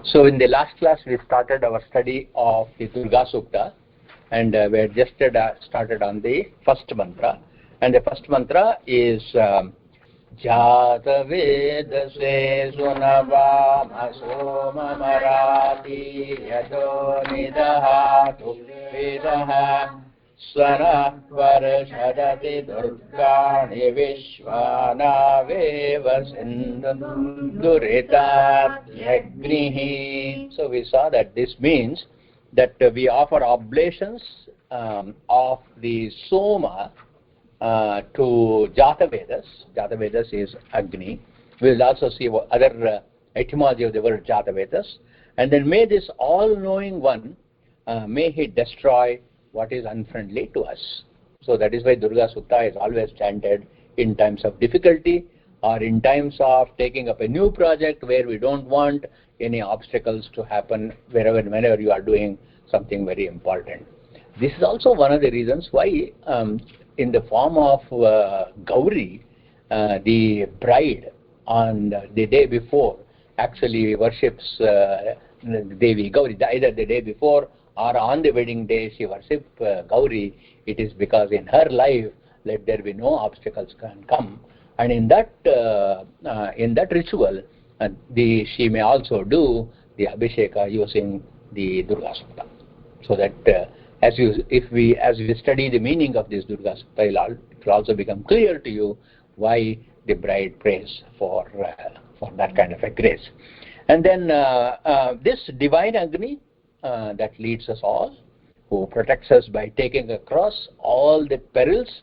So in the last class, we started our study of the Durga Sukta, and we had just started on the first mantra. And the first mantra is Jata Vedase Sunavam Asoma Marati Yado Nidahatu Vedaha Swana Varashadati Durgani Vishwana Veva Sindurita Yagnihi. So we saw that this means that we offer oblations of the Soma to Jata Vedas. Jata Vedas is Agni. We will also see other etymology of the word Jata Vedas. And then may this all-knowing one, may he destroy what is unfriendly to us. So that is why Durga Sukta is always chanted in times of difficulty or in times of taking up a new project where we don't want any obstacles to happen whenever you are doing something very important. This is also one of the reasons why in the form of Gauri, the bride on the day before actually worships Devi Gauri, either the day before or on the wedding day she worships Gauri. It is because in her life let there be no obstacles can come, and in that ritual she may also do the Abhisheka using the Durga Sukta. So that as we study the meaning of this Durga Sukta, it will also become clear to you why the bride prays for that kind of a grace. And then this divine Agni that leads us all, who protects us by taking across all the perils,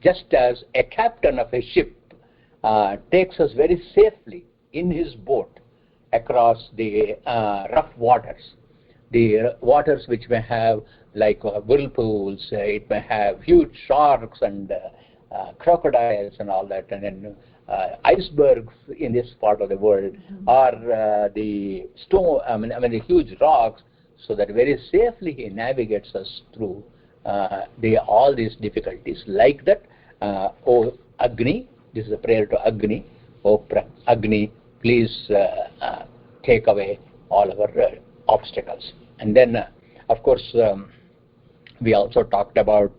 just as a captain of a ship takes us very safely in his boat across the rough waters. The waters which may have like whirlpools, it may have huge sharks and crocodiles and all that, and then icebergs in this part of the world, or the stone, the huge rocks, so that very safely he navigates us through all these difficulties. Like that, O Agni, this is a prayer to Agni. O Agni, please take away all our obstacles. And then, of course, we also talked about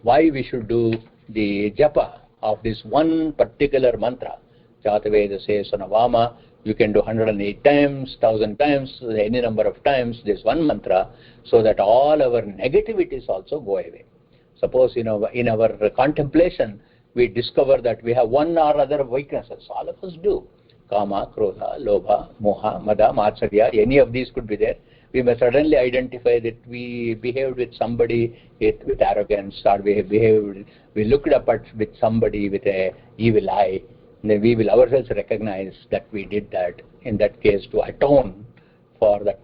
why we should do the japa of this one particular mantra. Jata Vedase Sunavama. You can do 108 times, 1000 times, any number of times this one mantra, so that all our negativities also go away. Suppose in our contemplation we discover that we have one or other weaknesses. All of us do. Kama, Krodha, Lobha, Moha, Mada, Matsarya, any of these could be there. We may suddenly identify that we behaved with somebody with arrogance, or we looked up with somebody with an evil eye. And then we will ourselves recognize that we did that, in that case, to atone for that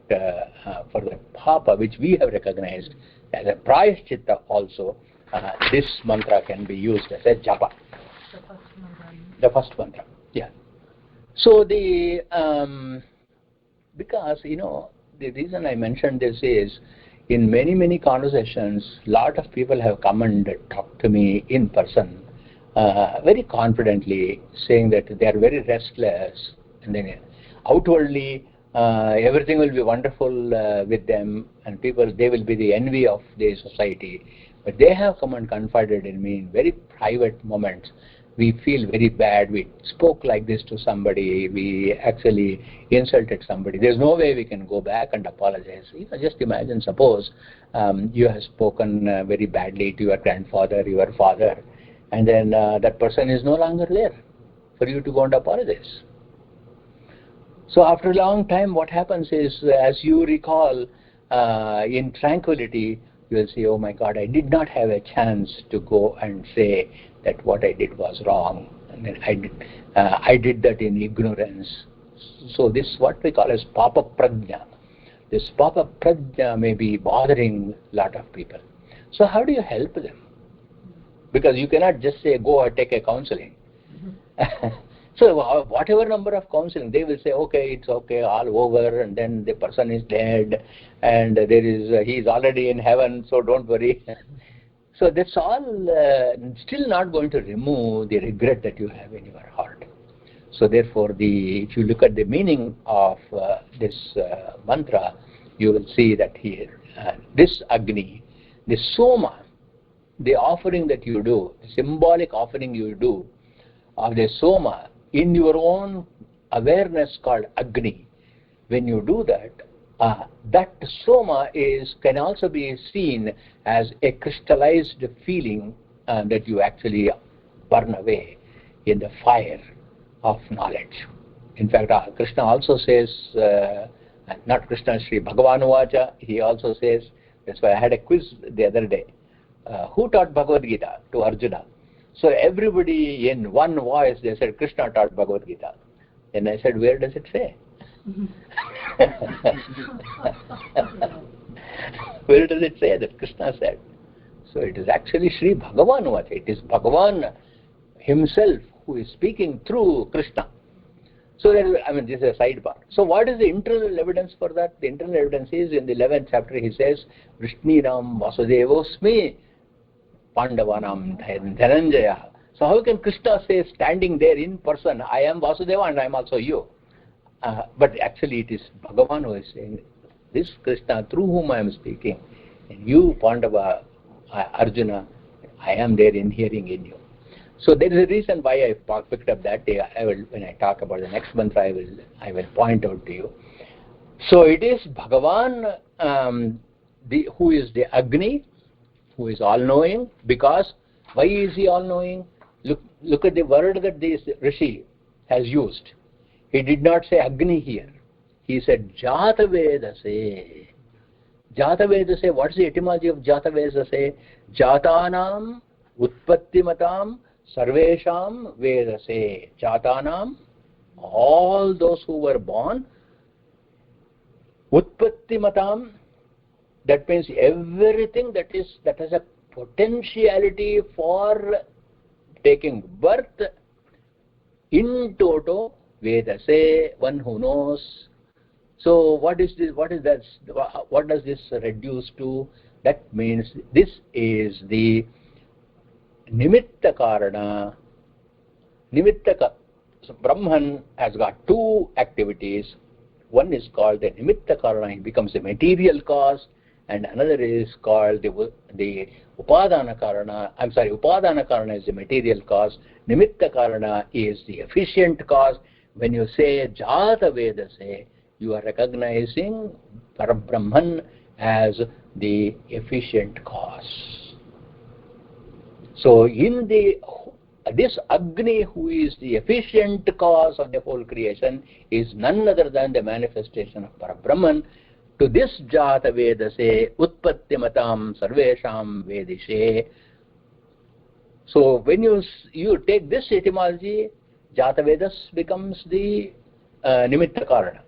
papa which we have recognized as a prayaschitta also. This mantra can be used as a japa. The first mantra, yeah. So because the reason I mentioned this is, in many conversations, lot of people have come and talked to me in person, very confidently, saying that they are very restless, and then outwardly everything will be wonderful with them, and they will be the envy of the society. But they have come and confided in me in very private moments. We feel very bad. We spoke like this to somebody. We actually insulted somebody. There's no way we can go back and apologize. Just imagine, suppose you have spoken very badly to your grandfather, your father, and then that person is no longer there for you to go and apologize. So after a long time, what happens is, as you recall, in tranquility, you will say, oh my God, I did not have a chance to go and say that what I did was wrong, and then I did that in ignorance. So this what we call as papa prajna. This papa prajna may be bothering a lot of people. So how do you help them? Because you cannot just say, go or take a counseling. So whatever number of counseling, they will say, okay, it's okay, all over, and then the person is dead, and he is already in heaven, so don't worry. So that's all still not going to remove the regret that you have in your heart. So therefore, if you look at the meaning of this mantra, you will see that here, this Agni, the Soma, the offering that you do, the symbolic offering you do of the Soma in your own awareness called Agni, when you do that, that Soma can also be seen as a crystallized feeling that you actually burn away in the fire of knowledge. In fact, Krishna also says, not Krishna, Sri Bhagavan Vacha, he also says, that's why I had a quiz the other day. Who taught Bhagavad Gita to Arjuna? So everybody in one voice, they said, Krishna taught Bhagavad Gita. And I said, where does it say? Where does it say that Krishna said? So it is actually Sri Bhagavan Vacha. It is Bhagavan himself who is speaking through Krishna. So this is a sidebar. So what is the internal evidence for that? The internal evidence is in the 11th chapter, he says, Vrishniram Vasudevosmi Pandavanam Dhananjaya. So how can Krishna say, standing there in person, I am Vasudeva and I am also you? But actually it is Bhagavan who is saying, this Krishna through whom I am speaking, and you Pandava, Arjuna, I am there in hearing in you. So there is a reason why I picked up that. When I talk about the next mantra, I will point out to you. So it is Bhagavan who is the Agni, who is all-knowing. Because why is he all-knowing? Look at the word that this Rishi has used. He did not say Agni here. He said Jata Vedase. Jata Vedase. What is the etymology of Jata Vedase? Jatanam Utpatti Matam Sarvesham Vedase. Jatanam, all those who were born. Utpatti Matam, that means everything that has a potentiality for taking birth in toto. Vedase, one who knows. So what is this? What is that? What does this reduce to? That means this is the Nimitta Karana. So Brahman has got two activities. One is called the Nimitta Karana, he becomes a material cause, and another is called the Upadana Karana. Upadana Karana is the material cause. Nimitta Karana is the efficient cause. When you say Jata Vedase, you are recognizing Parabrahman as the efficient cause. So in this Agni, who is the efficient cause of the whole creation, is none other than the manifestation of Parabrahman. To this Jata Vedase, Utpatti Matam Sarvesham Vedishe. So when you take this etymology, Jata Vedas becomes the Nimitta Karana.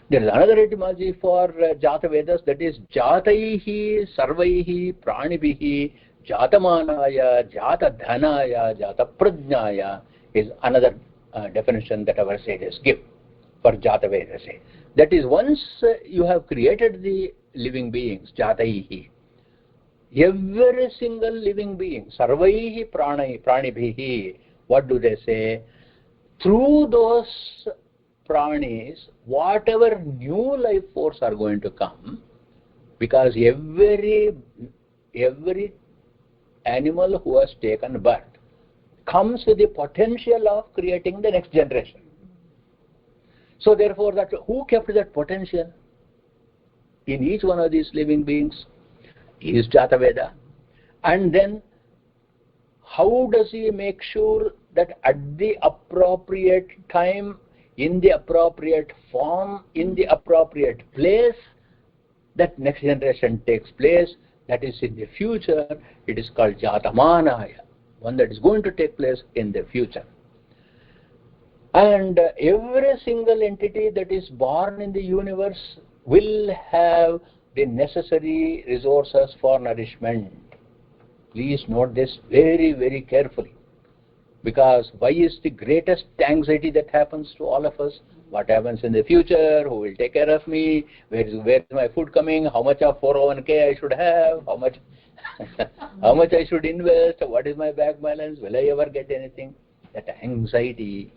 There is another etymology for Jata Vedas, that is Jataihi Sarvaihi Pranibhihi Jatamanaya Jatadhanaya Jataprajnaya is another definition that our sages give for Jata Vedas. That is, once you have created the living beings, Jataihi, every single living being, Sarvaihi Pranibhihi, what do they say? Through those pranis, whatever new life force are going to come, because every animal who has taken birth comes with the potential of creating the next generation. So therefore, who kept that potential in each one of these living beings is Jataveda. And then how does he make sure that at the appropriate time, in the appropriate form, in the appropriate place, that next generation takes place? That is in the future. It is called Jatamanaya, one that is going to take place in the future. And every single entity that is born in the universe will have the necessary resources for nourishment. Please note this very, very carefully. Because why is the greatest anxiety that happens to all of us? What happens in the future? Who will take care of me? Where is my food coming? How much of 401k I should have? How much how much I should invest? What is my bank balance? Will I ever get anything? That anxiety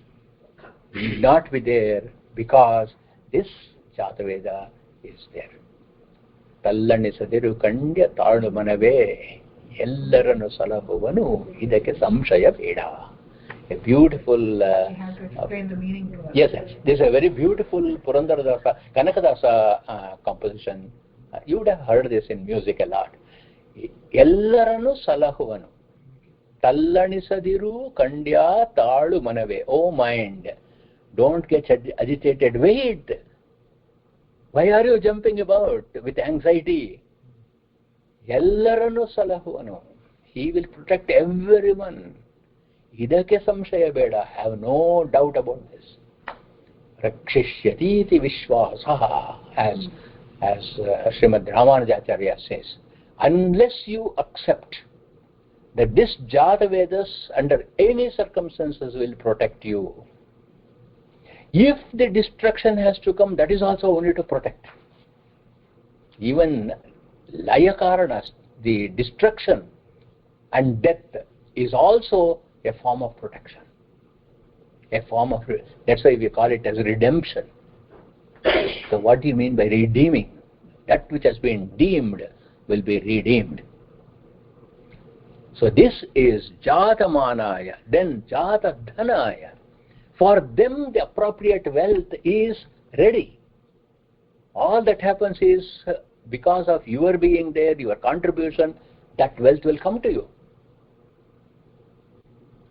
will not be there because this Jataveda is there. Tallannisadiru kandya taadu manave ellaranu salavuvanu idake samshaya veda. A beautiful. You have to explain the meaning to us. Yes, yes. This is a very beautiful Purandaradasa, Kanakadasa composition. You would have heard this in music a lot. Ellaranu salahuvanu. Tallanisadiru kandya taadu manave. Oh mind, don't get agitated. Wait. Why are you jumping about with anxiety? Ellaranu salahuvanu. He will protect everyone. Idake samshaya beda. Have no doubt about this. Rakshishyati vishwasaha, as Srimad Ramanujacharya says. Unless you accept that this Jatavedas under any circumstances will protect you. If the destruction has to come, that is also only to protect. Even Layakaranas, the destruction and death is also a form of protection. That's why we call it as redemption. So what do you mean by redeeming? That which has been deemed will be redeemed. So this is Jatamanaya, then Jatadhanaya. For them the appropriate wealth is ready. All that happens is because of your being there, your contribution, that wealth will come to you.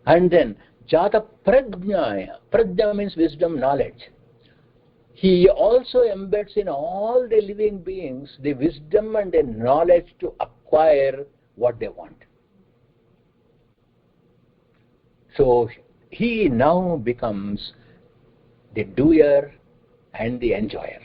And then Jata Prajnaya. Prajna means wisdom, knowledge. He also embeds in all the living beings the wisdom and the knowledge to acquire what they want. So he now becomes the doer and the enjoyer.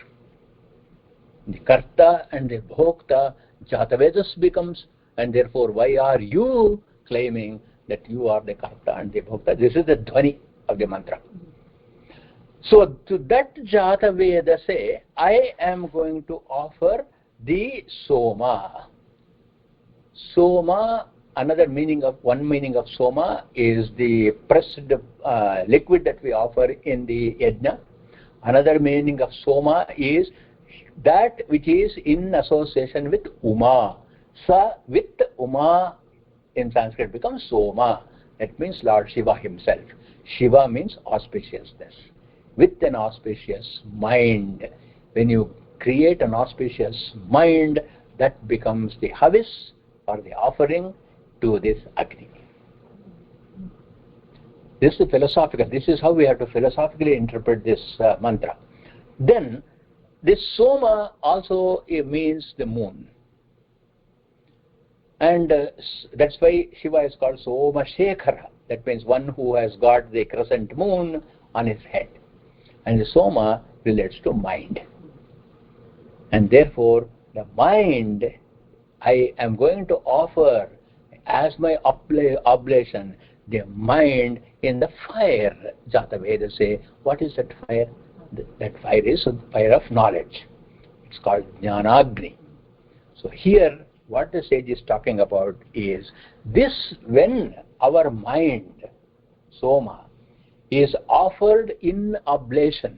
The Karta and the Bhokta, Jatavedas becomes, and therefore why are you claiming that you are the Karta and the Bhokta? This is the Dhvani of the mantra. So to that Jataveda say, I am going to offer the Soma. Soma, one meaning of Soma is the pressed liquid that we offer in the yajna. Another meaning of Soma is that which is in association with Uma. Sa with Uma in Sanskrit becomes Soma. That means Lord Shiva himself. Shiva means auspiciousness. With an auspicious mind. When you create an auspicious mind, that becomes the havis or the offering to this Agni. This is philosophical. This is how we have to philosophically interpret this mantra. Then, this Soma also means the moon. And that's why Shiva is called Soma Shekhara. That means one who has got the crescent moon on his head. And the Soma relates to mind. And therefore, the mind, I am going to offer as my oblation, the mind in the fire. Jataveda say, what is that fire? That fire is the fire of knowledge. It's called Jnanagni. So here, what the sage is talking about is this: when our mind, Soma, is offered in oblation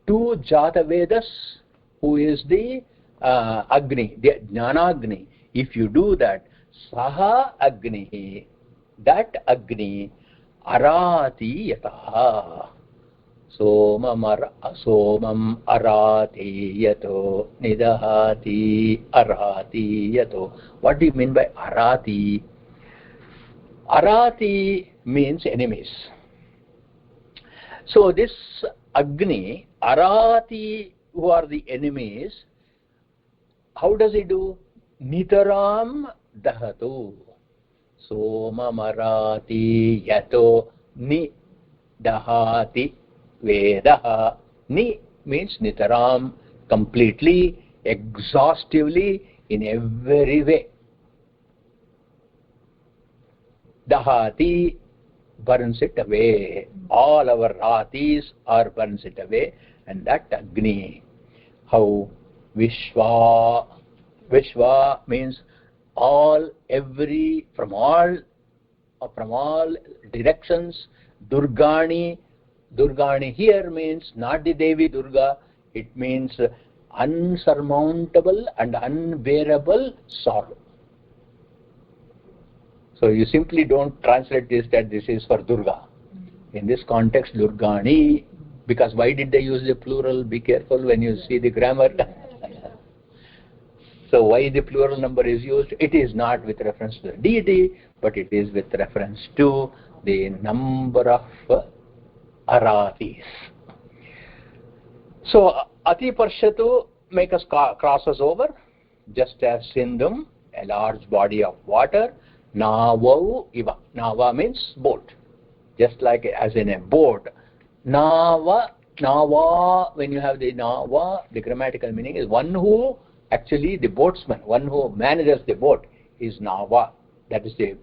to Jatavedas, who is the Agni, the Jnanagni. If you do that, Saha Agni, that Agni, Arati Yataha. Somam arati yato nidahati arati yato. What do you mean by arati? Arati means enemies. So this Agni, arati, who are the enemies, how does he do? Nitaram dahatu. Somam arati yato nidahati. Vedaha. Ni means nitaram, completely, exhaustively, in every way. Dahati burns it away. All our ratis are burns it away. And that Agni. How? Vishwa. Vishwa means all, every, from all directions. Durgani. Durgani here means not the Devi Durga, it means unsurmountable and unbearable sorrow. So you simply don't translate this that this is for Durga. In this context, Durgani, because why did they use the plural? Be careful when you see the grammar. So why the plural number is used? It is not with reference to the deity, but it is with reference to the number of aratis. So Ati Parshatu make us crosses over, just as Sindhum, a large body of water. Navau iva. Nava means boat. Just like as in a boat. Nava, when you have the Nava, the grammatical meaning is one who, actually the boatsman, one who manages the boat is Nava. That is the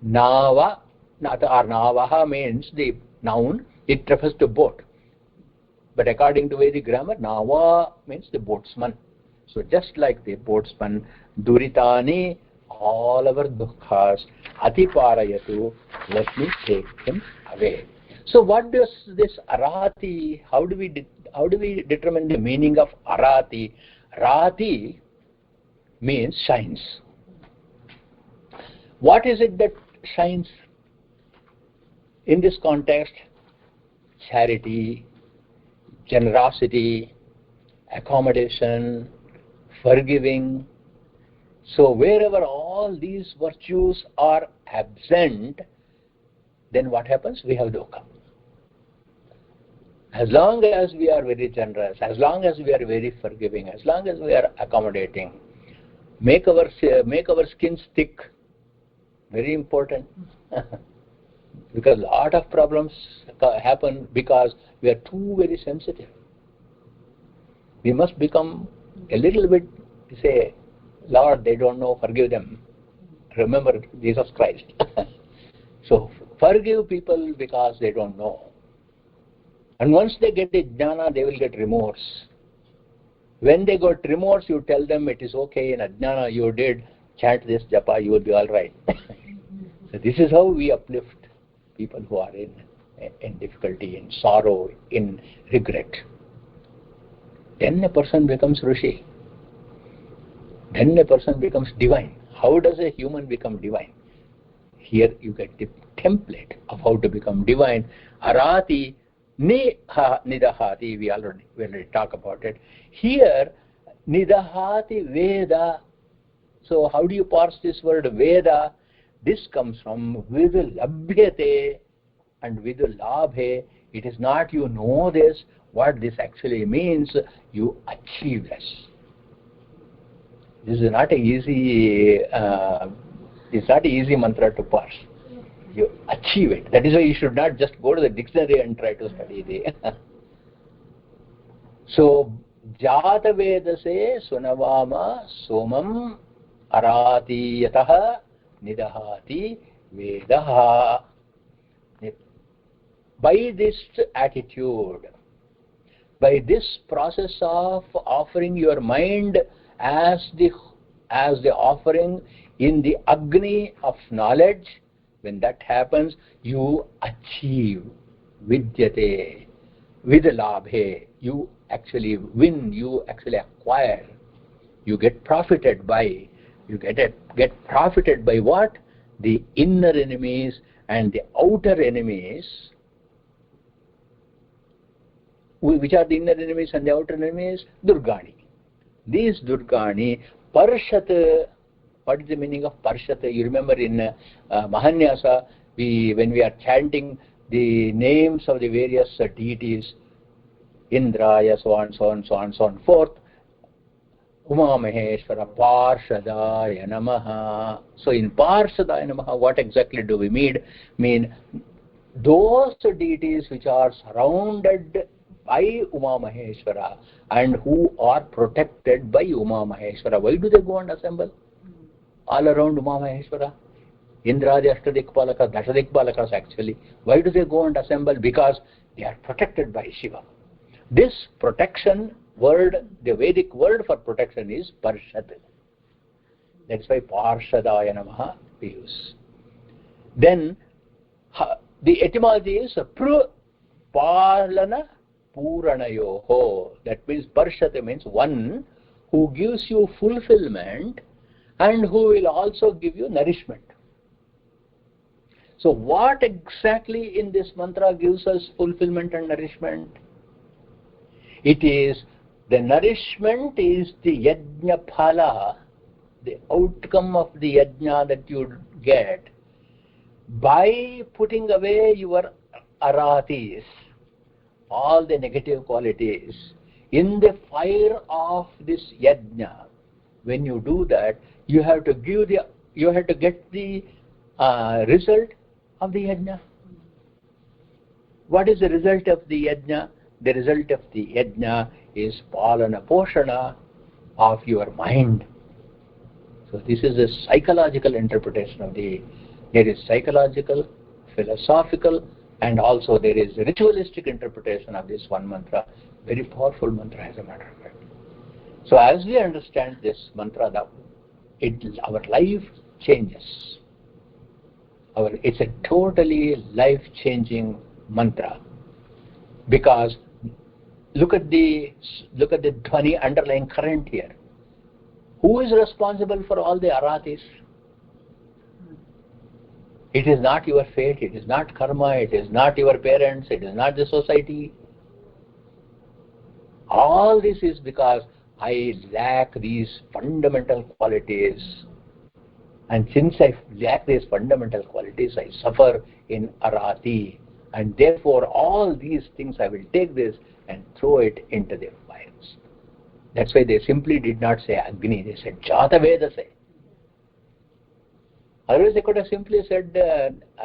Nava, or Navaha means the noun, it refers to boat. But according to Vedic grammar, Nava means the boatsman. So just like the boatsman, Duritani, all our dukkhas, Atiparayatu, let me take them away. So what does this Arati, how do we determine the meaning of Arati? Rati means shines. What is it that shines? In this context, charity, generosity, accommodation, forgiving. So wherever all these virtues are absent, then what happens? We have dukkha. As long as we are very generous, as long as we are very forgiving, as long as we are accommodating, make our skins thick. Very important. Because a lot of problems happen because we are too very sensitive. We must become a little bit, say, Lord, they don't know, forgive them. Remember Jesus Christ. So forgive people because they don't know. And once they get the jnana, they will get remorse. When they got remorse, you tell them it is okay, in ajnana you did, chant this japa, you will be all right. So this is how we uplift people who are in difficulty, in sorrow, in regret. Then a person becomes Rishi. Then a person becomes divine. How does a human become divine? Here you get the template of how to become divine. Arati nidahati, we already talked about it. Here, nidahati Veda. So how do you parse this word Veda? This comes from vidulabhyate and vidulabhe. It is not you know this. What this actually means, you achieve this. This is not an easy. It's not an easy mantra to parse. You achieve it. That is why you should not just go to the dictionary and try to study it. So, Jata Vedase Sunavama Somam Arati Yataha Nidahati Vedaha. By this attitude, by this process of offering your mind as the offering in the Agni of knowledge, when that happens, you achieve vidyate, vidalabhe. You actually win, you actually acquire, you get profited by. You get profited by what? The inner enemies and the outer enemies. Which are the inner enemies and the outer enemies? Durgani. These Durgani, Parshat. What is the meaning of Parshat? You remember in Mahanyasa, when we are chanting the names of the various deities, Indraya, so on, so on, so on, so on, forth. Uma Maheshwara, Parshadaya Namaha. So in Parshadaya Namaha, what exactly do we mean? Those deities which are surrounded by Uma Maheshwara and who are protected by Uma Maheshwara. Why do they go and assemble? All around Uma Maheshwara. Indradi Ashtadikpalaka, Dashadikpalakas actually. Why do they go and assemble? Because they are protected by Shiva. This protection word, the Vedic word for protection is Parshat. That's why Parshadaya Namaha we use. Then the etymology is Palana Puranayoho. That means Parshate means one who gives you fulfillment and who will also give you nourishment. So what exactly in this mantra gives us fulfillment and nourishment? It is, the nourishment is the yajna phala, the outcome of the yajna that you get by putting away your aratis, all the negative qualities, in the fire of this yajna. When you do that, you have to get the result of the yajna. What is the result of the yajna? The result of the yajna is palana poshana of your mind. So this is a psychological interpretation of the. There is psychological, philosophical, and also there is ritualistic interpretation of this one mantra. Very powerful mantra, as a matter of fact. So as we understand this mantra, our life changes. It's a totally life-changing mantra, because look at the dhvani underlying current here. Who is responsible for all the aratis? It is not your fate, it is not karma, it is not your parents, it is not the society. All this is because I lack these fundamental qualities. And since I lack these fundamental qualities, I suffer in arati. And therefore, all these things, I will take this and throw it into the fires. That's why they simply did not say Agni, they said Jata Vedase. Otherwise, they could have simply said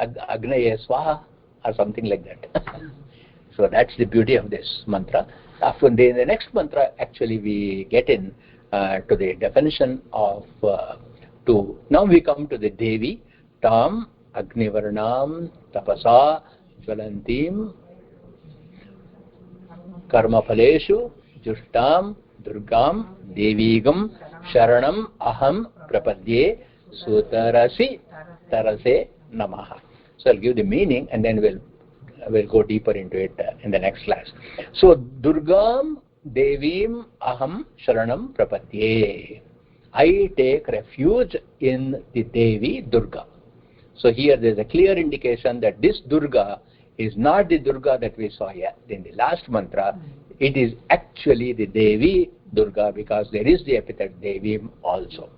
Agnaye Swaha or something like that. So that's the beauty of this mantra. After in the next mantra, actually, we get in to the definition of two. Now we come to the Devi, Tam, Agnivarnam, Tapasa, Jvalantim, Karma Phaleshu, Jushtam, Durgam, Devigam, Sharanam, Aham, Prapadye, Sutarasi, Tarase, Namaha. So I'll give the meaning and then we'll go deeper into it in the next class. So Durgam, Devim, Aham, Sharanam, Prapadye. I take refuge in the Devi Durga. So here there is a clear indication that this Durga is not the Durga that we saw here in the last mantra. It is actually the Devi Durga, because there is the epithet Devim also.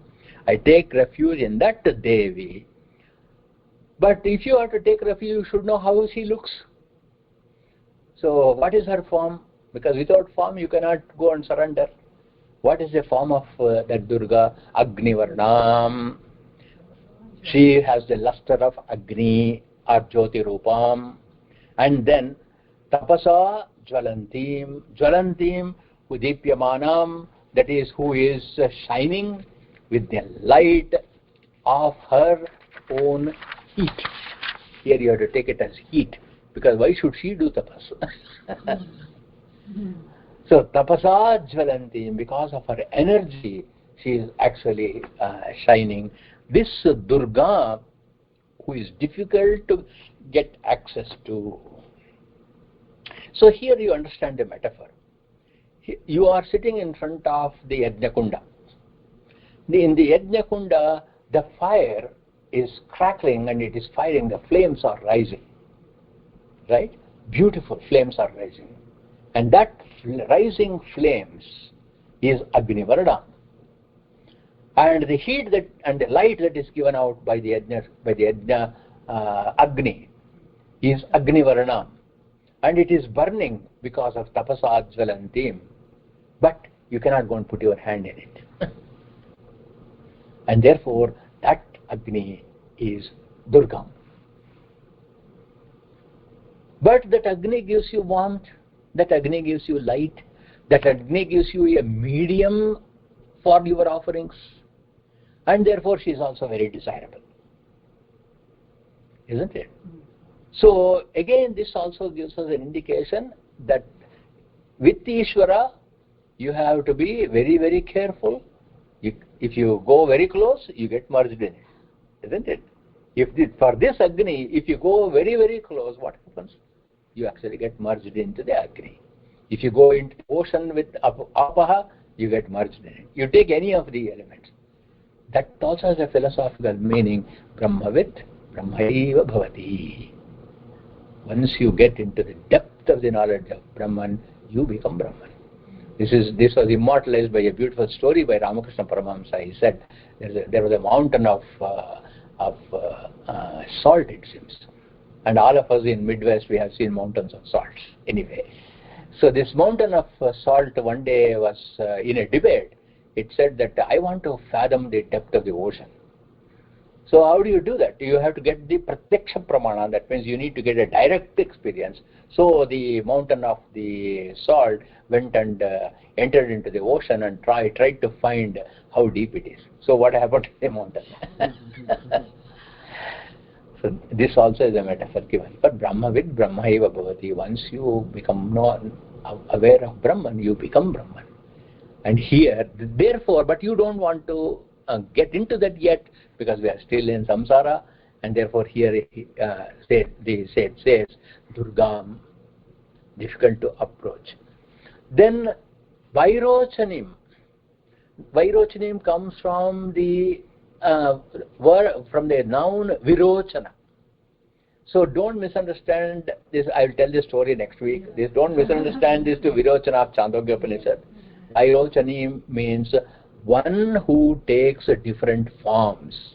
I take refuge in that Devi. But if you are to take refuge, you should know how she looks. So what is her form? Because without form you cannot go and surrender. What is the form of that Durga? Agnivarnam. She has the luster of Agni or Jyoti Rupam. And then Tapasa Jvalantim. Jvalantim Udipyamanam, that is who is shining with the light of her own heat. Here you have to take it as heat, because why should she do tapas? So Tapasa Jvalantim, because of her energy, she is actually shining. This Durga, who is difficult to get access to. So here you understand the metaphor. You are sitting in front of the Yajna Kunda. In the Yajna Kunda, the fire is crackling and it is firing, the flames are rising. Right? Beautiful flames are rising. And that rising flames is Agnivarna. And the heat and the light that is given out by the Yajna Agni is Agnivarna. And it is burning because of Tapasa Jvalantim. But you cannot go and put your hand in it. And therefore, that Agni is Durga. But that Agni gives you warmth, that Agni gives you light, that Agni gives you a medium for your offerings. And therefore, she is also very desirable. Isn't it? So, again, this also gives us an indication that with Ishvara, you have to be very, very careful. If you go very close, you get merged in it. Isn't it? For this Agni, if you go very, very close, what happens? you actually get merged into the Agni. If you go into the ocean with Apaha, you get merged in it. You take any of the elements. That also has a philosophical meaning. Brahmavit, Brahmaiva Bhavati. Once you get into the depth of the knowledge of Brahman, you become Brahman. This was immortalized by a beautiful story by Ramakrishna Paramahamsa. He said there was a mountain of salt, it seems. And all of us in Midwest, we have seen mountains of salt. Anyway, so this mountain of salt one day was in a debate. It said that I want to fathom the depth of the ocean. So how do you do that? You have to get the pratyaksha pramana. That means you need to get a direct experience. So the mountain of the salt went and entered into the ocean and tried to find how deep it is. So what happened to the mountain? So this also is a metaphor given. But Brahmavid Brahmaiva Bhavati. Once you become aware of Brahman, you become Brahman. And here, therefore, but you don't want to get into that yet, because we are still in samsara, and therefore here the sage says Durgam, difficult to approach. Then Vairochanim. Vairochanim comes from the from the noun Virochana. So don't misunderstand this. I will tell this story next week. Don't misunderstand this to Virochana of Chandogya Upanishad. Vairochanim means one who takes different forms,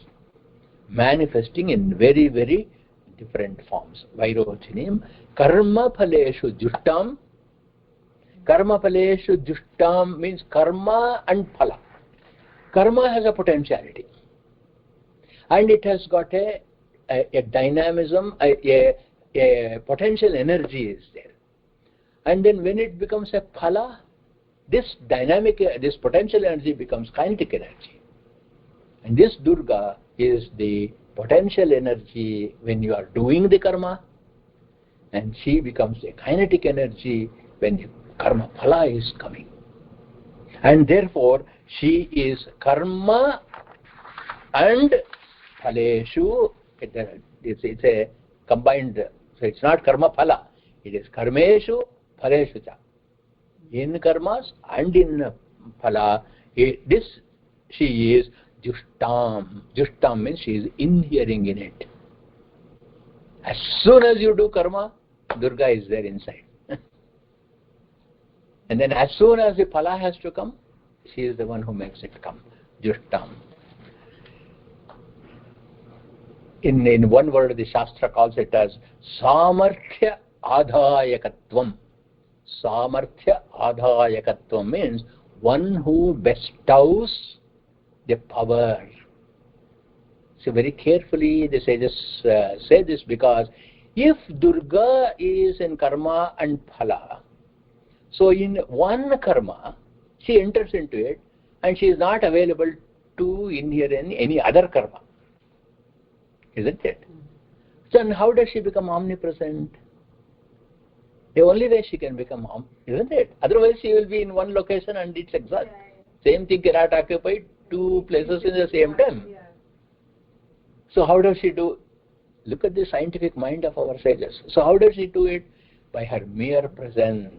manifesting in very, very different forms. Vairochanim, karma phaleshu jushtam. Karma phaleshu jushtam means karma and phala. Karma has a potentiality, and it has got a dynamism, a potential energy is there. And then when it becomes a phala, this potential energy becomes kinetic energy. And this Durga is the potential energy when you are doing the karma, and she becomes a kinetic energy when the karma phala is coming. And therefore, she is karma and phaleshu. It's a combined, so it's not karma phala, it is karmeshu phaleshu cha. In karmas and in phala, she is jushtam. Jushtam means she is inhering in it. As soon as you do karma, Durga is there inside. And then as soon as the phala has to come, she is the one who makes it come. Jushtam. In one word, the Shastra calls it as Samarthya Adhayakatvam. Samarthya Adhayakatvam means one who bestows the power. So very carefully the sages say this, because if Durga is in karma and phala, so in one karma, she enters into it and she is not available to inhere in any other karma. Isn't it? So then how does she become omnipresent? The only way she can become isn't it? Otherwise she will be in one location and it's exhaust. Same thing cannot occupy two places in the same time. So how does she do? Look at the scientific mind of our sages. So how does she do it? By her mere presence.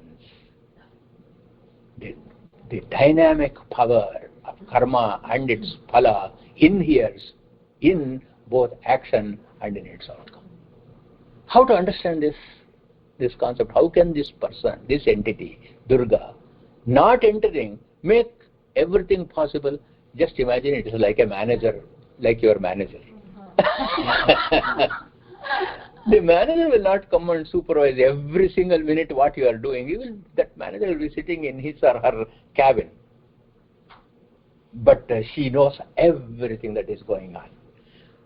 The dynamic power of karma and its phala inheres in both action and in its outcome. How to understand this concept? How can this person, this entity, Durga, not entering, make everything possible? Just imagine it is like a manager, like your manager. The manager will not come and supervise every single minute what you are doing. That manager will be sitting in his or her cabin. But she knows everything that is going on.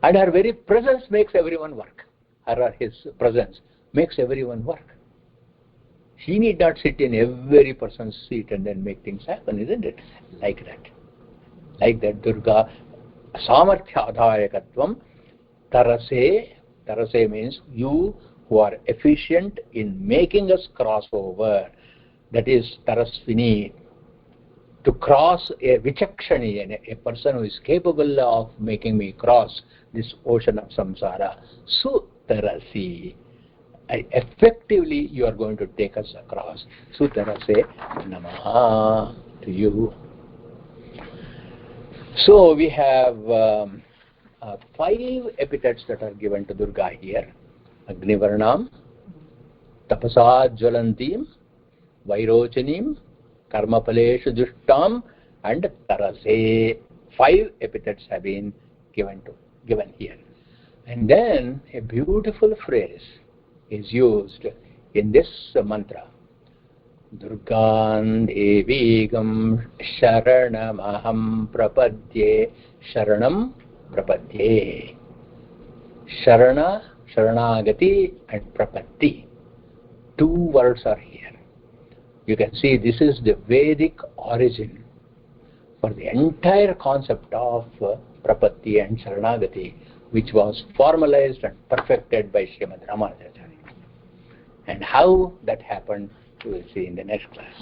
And her very presence makes everyone work. Her or his presence makes everyone work. She need not sit in every person's seat and then make things happen, isn't it? Like that. Like that, Durga, Samarthya Adhayakatvam, Tarase. Tarase means you who are efficient in making us cross over. That is Tarasvini. To cross a Vichakshani, a person who is capable of making me cross this ocean of samsara. Sutarasi. effectively you are going to take us across. Sutara say Namaha to you. So we have 5 epithets that are given to Durga here. Agnivarnam, Tapasa Jwalantim, Vairochanim, Karmapaleshu Dushtam, and Tarase. 5 epithets have been given here. And then a beautiful phrase is used in this mantra. Durgan Devigam Sharanamaham Prapadye Sharanam Prapadye. Sharana, Sharanagati and Prapatti. 2 words are here. You can see this is the Vedic origin for the entire concept of Prapatti and Sharanagati, which was formalized and perfected by Srimad Ramanujacharya. And how that happened, we will see in the next class.